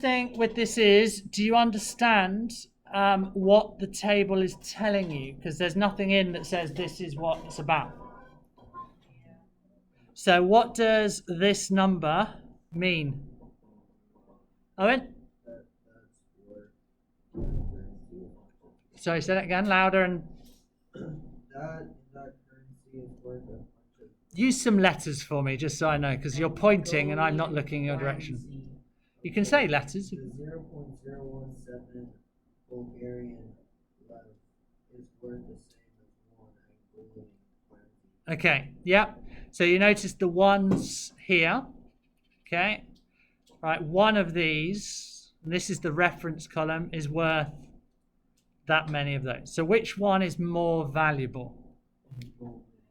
Thing with this is, do you understand what the table is telling you? Because there's nothing in that says this is what it's about. So what does this number mean? Owen? Sorry, say that again, louder and... That currency is worth a bunch of... Use some letters for me, just so I know, because you're pointing and I'm not looking in your direction. You can say letters. The 0.017 Bulgarian lev is worth the same as one Angolan currency. Okay, yeah. So you notice the ones here. Okay. Right, one of these, and this is the reference column, is worth that many of those. So which one is more valuable?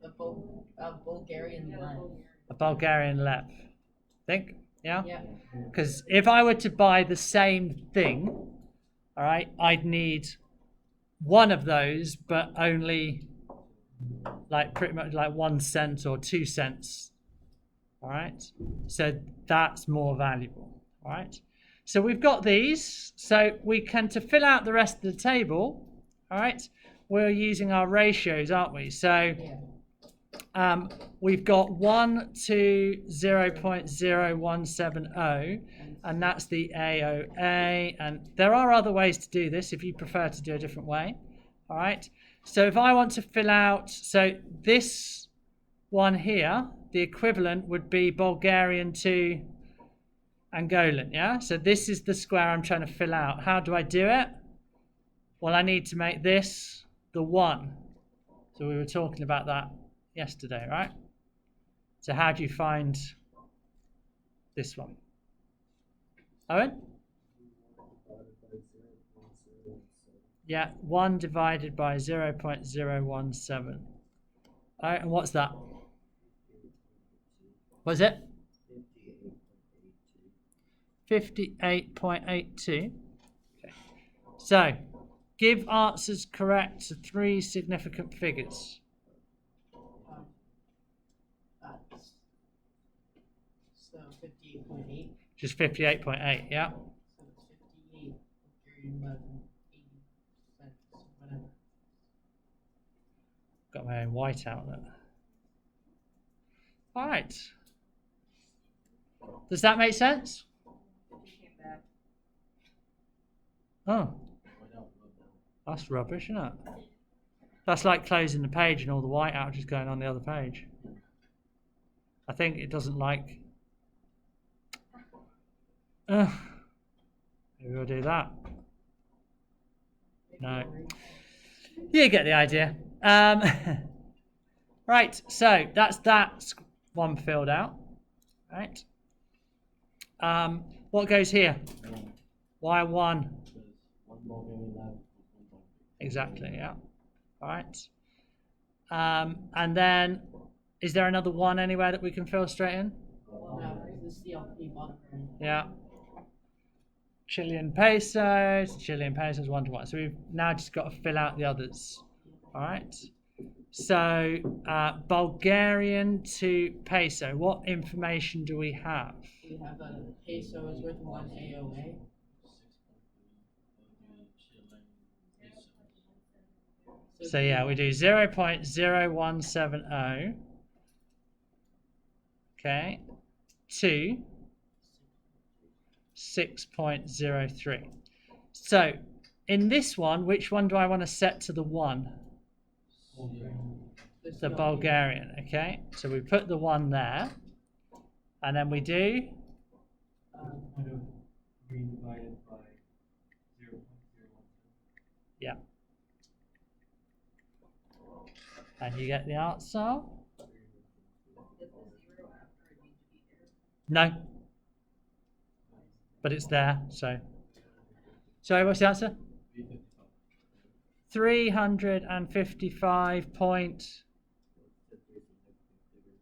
A Bulgarian lev. A Bulgarian lev. Think? Yeah? Yeah. Because if I were to buy the same thing, all right, I'd need one of those, but only like pretty much like 1 cent or 2 cents. All right. So that's more valuable. All right. So we've got these. So we can, to fill out the rest of the table, all right, we're using our ratios, aren't we? So we've got 1 to 0.0170, and that's the AOA. And there are other ways to do this if you prefer to do a different way. All right. So if I want to fill out, so this one here, the equivalent would be Bulgarian to Angolan, yeah? So this is the square I'm trying to fill out. How do I do it? Well, I need to make this the 1. So we were talking about that yesterday, right? So how do you find this one? Owen? Yeah, 1 divided by 0.017. All right, and what's that? What is it? 58.82. Okay. So, give answers correct to 3 significant figures. So 58.8. Just 58.8, yeah. So it's 58 Bulgarian lev and 80 cents, whatever. Got my own white out there. All right. Does that make sense? Oh. That's rubbish, isn't it? That's like closing the page and all the white out just going on the other page. I think it doesn't like... maybe we'll do that. No. You get the idea. Right, so that's that one filled out. Right. What goes here? Why 1? Exactly, yeah. All right. And then, is there another 1 anywhere that we can fill straight in? No, the CLP bottom right. Yeah. Chilean pesos, 1 to 1. So we've now just got to fill out the others. All right. So Bulgarian to peso, what information do we have? We have a peso is worth 1 AOA. So yeah, we do 0.0170, okay, to 6.03. So in this one, which one do I want to set to the 1? The Bulgarian, okay. So we put the 1 there, and then we do? Yeah. And you get the answer? No. But it's there, so. Sorry, what's the answer? 355 point.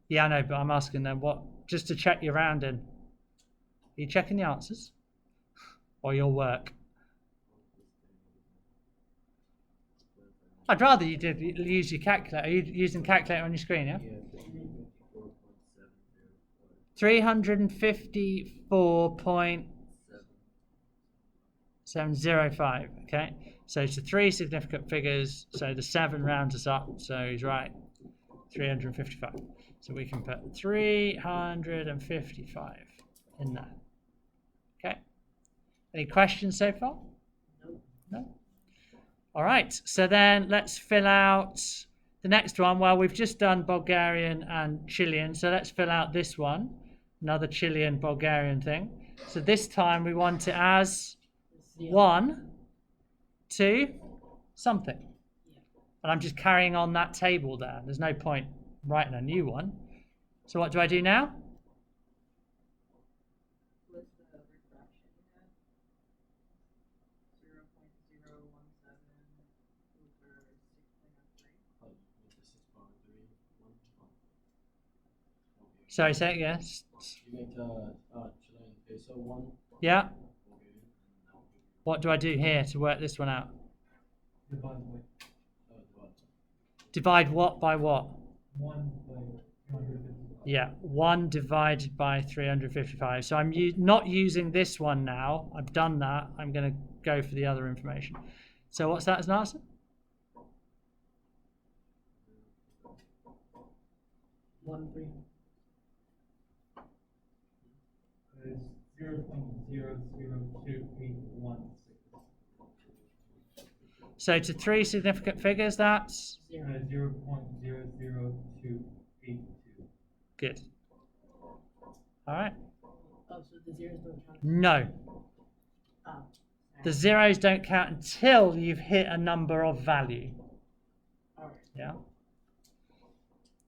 Yeah, I know, but I'm asking them what, just to check your rounding. Are you checking the answers? Or your work? I'd rather you did use your calculator. Are you using calculator on your screen, yeah? 354.7. 705. Okay, so to 3 significant figures, so the 7 rounds us up, so he's right, 355. So we can put 355 in there. Okay, any questions so far? No? All right, so then let's fill out the next one. Well, we've just done Bulgarian and Chilean, so let's fill out this one, another Chilean Bulgarian thing. So this time we want it as 1, 2, something. And I'm just carrying on that table there. There's no point writing a new one. So what do I do now? What's the refraction you have? 0.017 over 6.03. Sorry, say it, yes. You make the Chilean peso one. Yeah. What do I do here to work this one out? Divide what by what? 1 by 250. Yeah, 1 divided by 355. So I'm not using this one now. I've done that. I'm going to go for the other information. So what's that as an answer? 1.3. It's 0.002816. So to 3 significant figures, that's 0.00282. good. All right. Oh, so the zeros don't count. No, Ah, the zeros don't count until you've hit a number of value. alright. Yeah.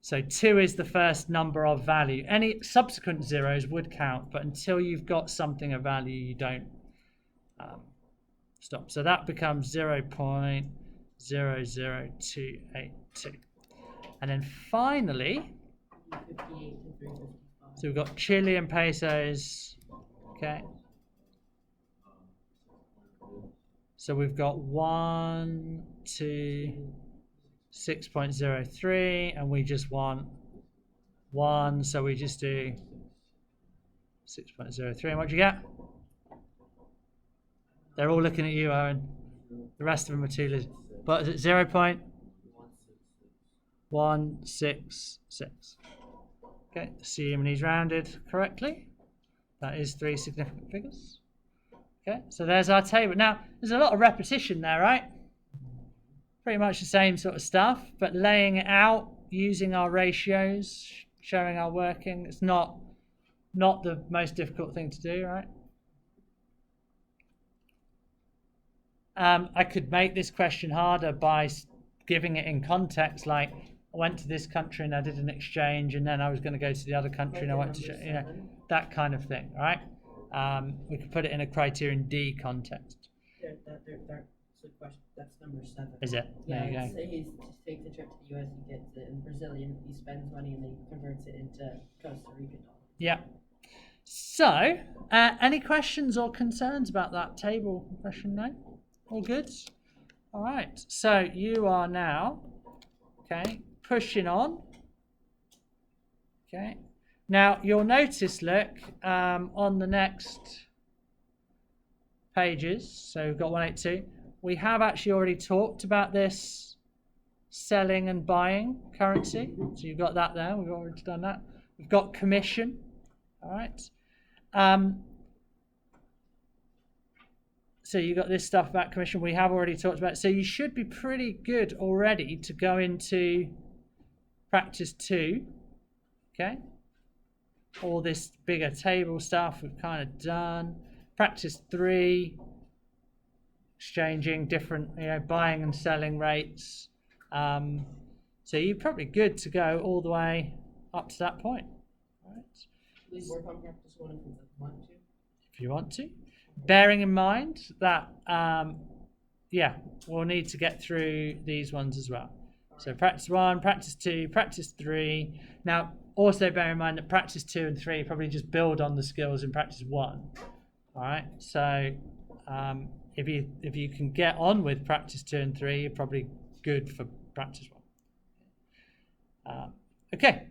So 2 is the first number of value. Any subsequent zeros would count, but until you've got something of value, you don't stop. So that becomes 0.00282. And then finally, 58 to 355. so we've got Chilean pesos. Okay. So we've got 1, 2, 6.03, and we just want 1, so we just do 6.03. And what do you get? They're all looking at you, Owen. The rest of them are too little. But is it 0.166? Okay, assuming he's rounded correctly. That is 3 significant figures. Okay, so there's our table. Now, there's a lot of repetition there, right? Pretty much the same sort of stuff, but laying it out, using our ratios, showing our working, it's not the most difficult thing to do, right? I could make this question harder by giving it in context, like I went to this country and I did an exchange, and then I was going to go to the other country and I went to, that kind of thing, right? We could put it in a criterion D context. So question, that's number 7. Is it? Yeah, There you go. say he takes a trip to the US, he gets it in Brazilian, he spends money and then converts it into Costa Rican dollars. Yeah. So, any questions or concerns about that table question? No? All good? All right. So you are now, okay, pushing on. Okay. Now you'll notice, look, on the next pages, so we've got 182, we have actually already talked about this selling and buying currency. So you've got that there. We've already done that. We've got commission. All right. So you got this stuff about commission we have already talked about. So you should be pretty good already to go into practice 2. Okay. All this bigger table stuff we've kind of done. Practice 3, exchanging different, buying and selling rates. So you're probably good to go all the way up to that point. All right. Please work on practice 1 if you want to. If you want to. Bearing in mind that, we'll need to get through these ones as well. So practice 1, practice 2, practice 3. Now, also bear in mind that practice 2 and 3 probably just build on the skills in practice 1. All right. So if you can get on with practice 2 and 3, you're probably good for practice 1. Okay.